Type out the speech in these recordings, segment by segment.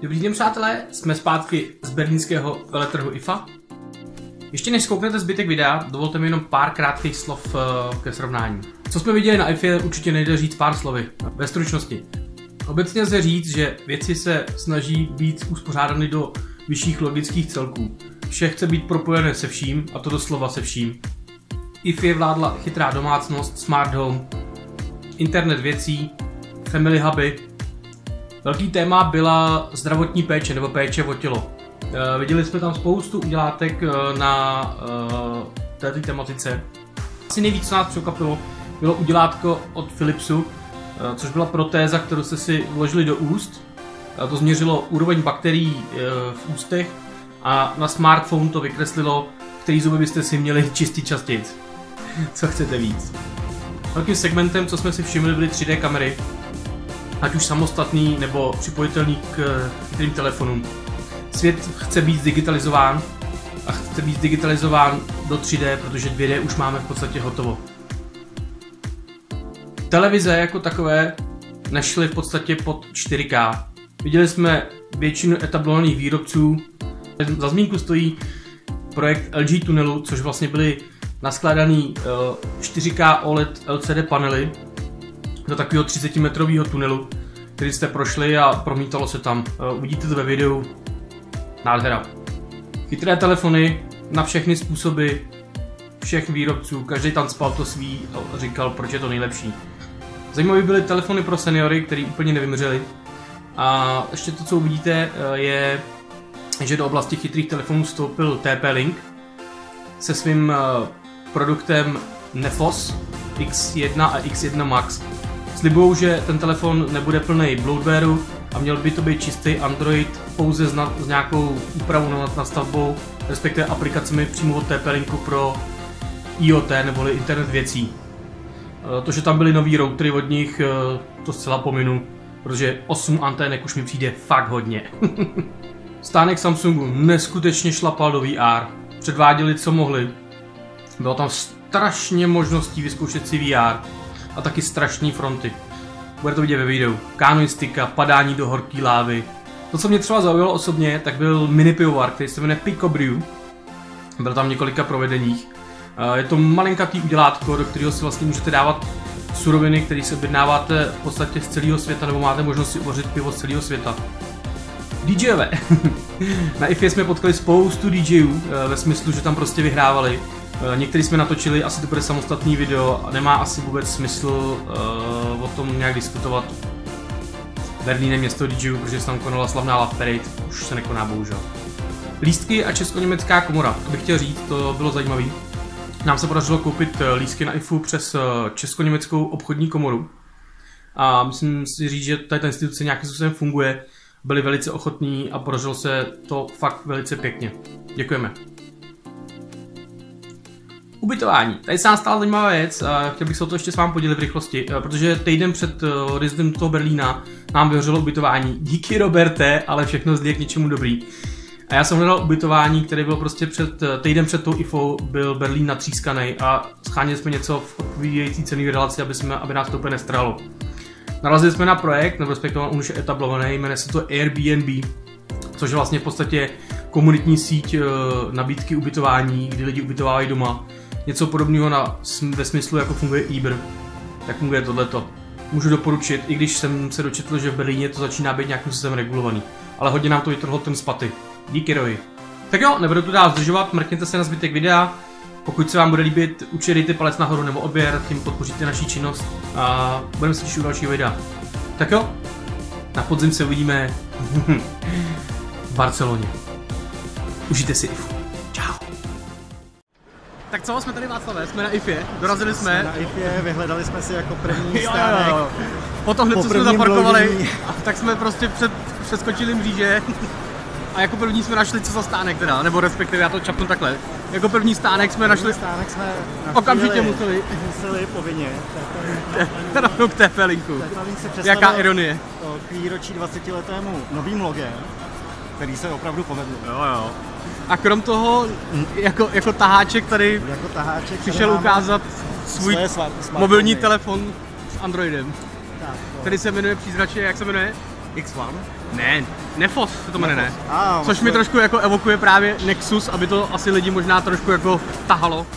Dobrý den, přátelé, jsme zpátky z berlínského veletrhu IFA. Ještě než zkouknete zbytek videa, dovolte mi jenom pár krátkých slov ke srovnání. Co jsme viděli na IFA, určitě nejde říct pár slovy, ve stručnosti. Obecně lze říct, že věci se snaží být uspořádány do vyšších logických celků. Vše chce být propojené se vším, a to doslova se vším. IFA vládla chytrá domácnost, smart home, internet věcí, family huby. Velký téma byla zdravotní péče nebo péče o tělo. Viděli jsme tam spoustu udělátek na této tematice. Asi nejvíc, co nás překvapilo, bylo udělátko od Philipsu, což byla protéza, kterou jste si vložili do úst. To změřilo úroveň bakterií v ústech a na smartphone to vykreslilo, který zuby byste si měli čistit častěji. Co chcete víc? Velkým segmentem, co jsme si všimli, byly 3D kamery, ať už samostatný nebo připojitelný k chytrým telefonům. Svět chce být digitalizován a chce být digitalizován do 3D, protože 2D už máme v podstatě hotovo. Televize jako takové nešly v podstatě pod 4K. Viděli jsme většinu etablovaných výrobců. Za zmínku stojí projekt LG tunelu, což vlastně byly naskládaný 4K OLED LCD panely do takového 30-metrového tunelu, který jste prošli a promítalo se tam. Uvidíte to ve videu. Nádhera. Chytré telefony na všechny způsoby všech výrobců, každý tam spal to svý a říkal, proč je to nejlepší. Zajímavé byly telefony pro seniory, který úplně nevymřeli. A ještě to, co uvidíte, je, že do oblasti chytrých telefonů vstoupil TP-Link se svým produktem Nefos X1 a X1 Max. Slibujou, že ten telefon nebude plný bloatwareu a měl by to být čistý Android pouze s nějakou úpravou nastavbou, respektive aplikacemi přímo od TP-Linku pro IoT neboli internet věcí. To, že tam byly nový routery od nich, to zcela pominu, protože 8 antének už mi přijde fakt hodně. Stánek Samsungu neskutečně šlapal do VR. Předváděli, co mohli. Bylo tam strašně možností vyzkoušet si VR a taky strašné fronty. Bude to vidět ve videu. Kanoistika, padání do horké lávy. To, co mě třeba zaujalo osobně, tak byl mini pivovar, který se jmenuje Pico Brew. Byl tam několika provedeních. Je to malinkatý udělátko, do kterého si vlastně můžete dávat suroviny, které si objednáváte v podstatě z celého světa, nebo máte možnost si uvařit pivo z celého světa. DJové. Na IFA jsme potkali spoustu DJů, ve smyslu, že tam prostě vyhrávali. Některý jsme natočili, asi to bude samostatný video a nemá asi vůbec smysl o tom nějak diskutovat. Berlín je město DJů, protože se tam konala slavná Love Parade, už se nekoná bohužel. Lístky a česko-německá komora, to bych chtěl říct, to bylo zajímavé. Nám se podařilo koupit lístky na IFU přes česko-německou obchodní komoru. A myslím si říct, že tady ta instituce nějakým způsobem funguje, byli velice ochotní a podařilo se to fakt velice pěkně. Děkujeme. Ubytování. Tady se nám stala zajímavá věc a chtěl bych se o to ještě s vámi podělit v rychlosti, protože týden před odjezdem toho Berlína nám vyhořelo ubytování. Díky Roberte, ale všechno zlí k něčemu dobrý. A já jsem hledal ubytování, které bylo prostě týden před tou IFou, byl Berlín natřískaný a scháněli jsme něco v odpovídající cenový relaci, aby nás to úplně nestrhalo. Narazili jsme na projekt, nebo respektive on už je etablovaný, jmenuje se to Airbnb, což je vlastně v podstatě komunitní síť nabídky ubytování, kdy lidi ubytovávají doma. Něco podobného ve smyslu, jako funguje Uber, tak funguje tohleto. Můžu doporučit, i když jsem se dočetl, že v Berlíně to začíná být nějakým způsobem regulovaný. Ale hodně nám to vytrhlo ten z paty. Díky, Roji. Tak jo, nebudu tu dál zdržovat, mrkněte se na zbytek videa. Pokud se vám bude líbit, určitě dejte palec nahoru nebo odběr, tím podpoříte naši činnost a budeme se těšit u dalšího videa. Tak jo, na podzim se uvidíme v Barceloně. Užijte si IFU. Čau. Tak co, jsme tady Václavé, jsme na IFě, dorazili jsme. Na IFě, vyhledali jsme si jako první stánek. Potom hned, co jsme zaparkovali, tak jsme prostě přeskočili mříže. A jako první jsme našli co za stánek teda, nebo respektive já to čapnu takhle. Jako první stánek jsme našli, okamžitě museli povinně. Rovnou k TP-Linku. Jaká ironie. K výročí 20letému novým logem, který se opravdu povedl. Jo. A krom toho, jako taháček tady přišel ukázat svůj mobilní telefon s Androidem, který se jmenuje přízračně, jak se jmenuje? X1. Ne, Nefos se to jmenuje, ne? Což vlastně... mi trošku jako evokuje právě Nexus, aby to asi lidi možná trošku jako tahalo.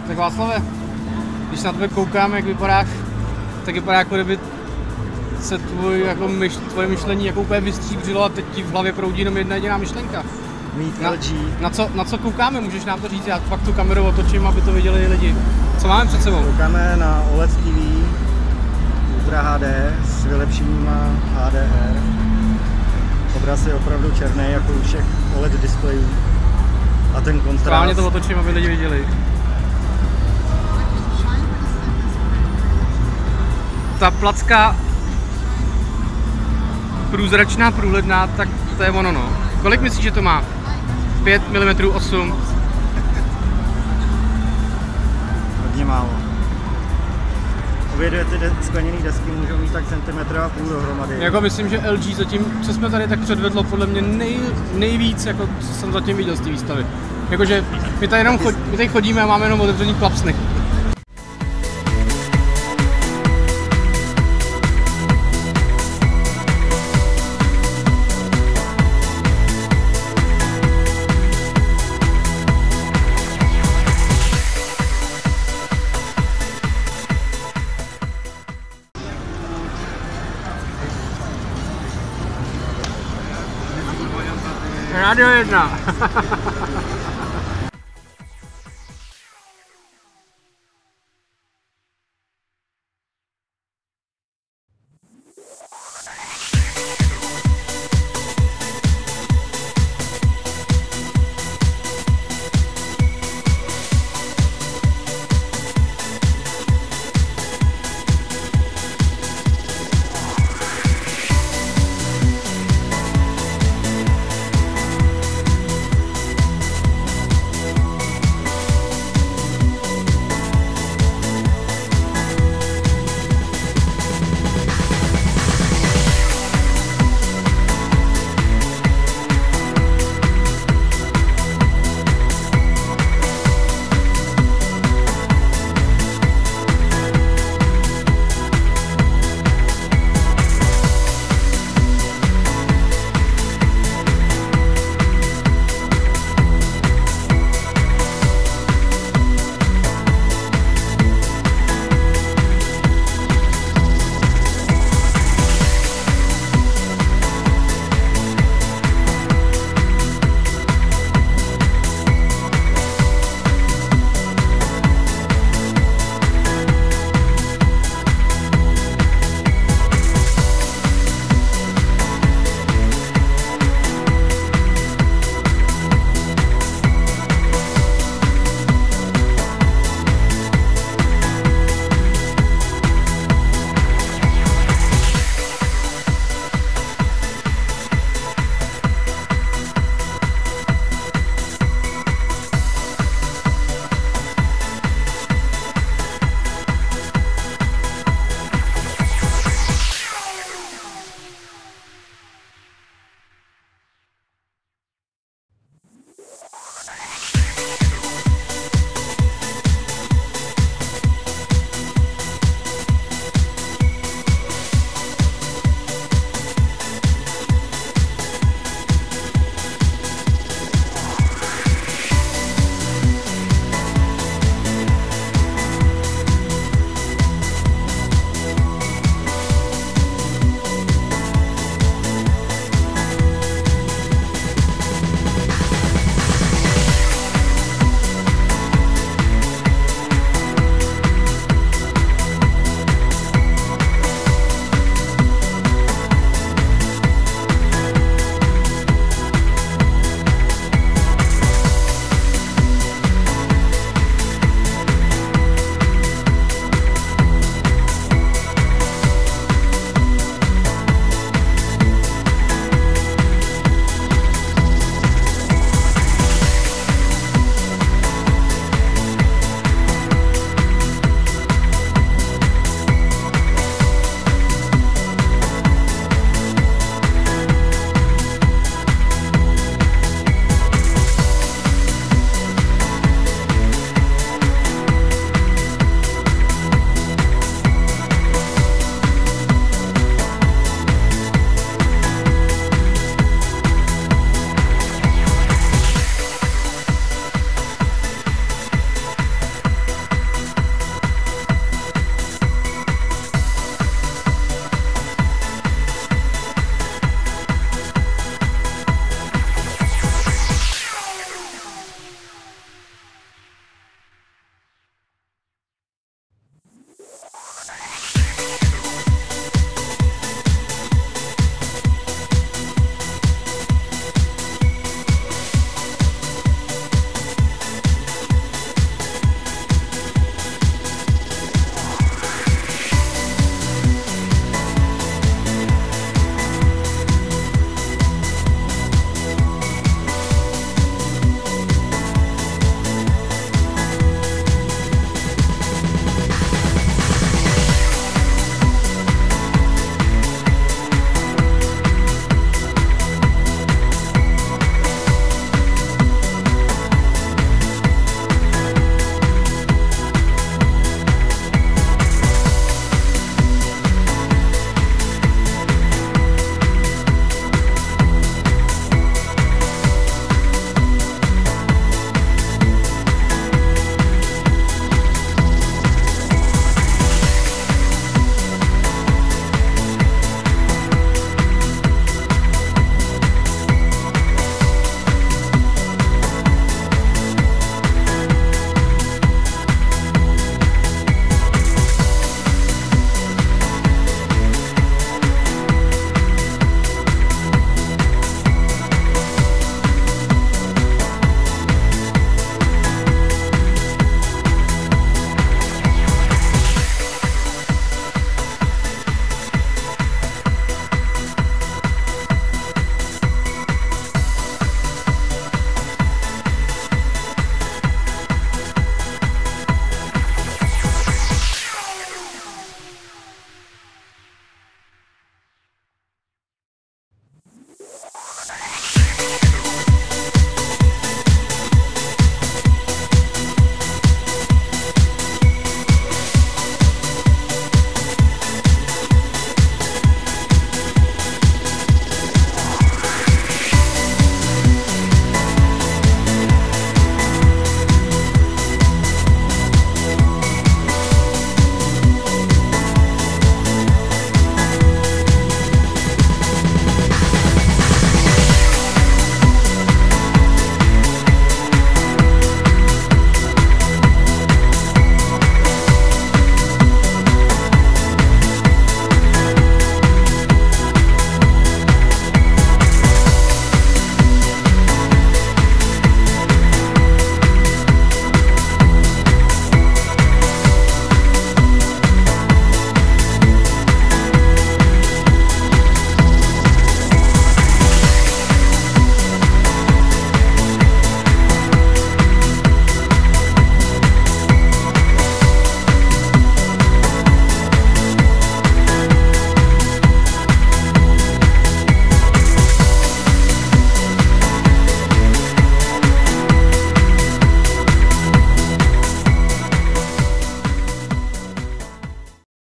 Tak Václave, když na tebe koukám, jak vypadáš, tak vypadá, jako kdyby se tvoje myšlení jako úplně vystříbřilo a teď ti v hlavě proudí jenom jedna jediná myšlenka. Mít LG. Na co koukáme, můžeš nám to říct, já fakt tu kameru otočím, aby to viděli i lidi. Co máme před sebou? Koukáme na OLED TV Ultra HD s vylepšeníma HDR. Obraz je opravdu černý, jako u všech OLED displejů. A ten kontrast... Správně to otočím, aby lidi viděli. Ta placka průzračná, průhledná, tak to je ono, no. Kolik myslíš, že to má? 5 mm 8? Hodně málo. Obě dvě ty skleněné desky můžou mít tak centimetr a půl dohromady. Jako myslím, že LG zatím, co jsme tady tak předvedlo, podle mě nejvíc, jako co jsem zatím viděl z té výstavy. Jakože my tady jenom my tady chodíme a máme jenom otevřený klapsny. Radio 1.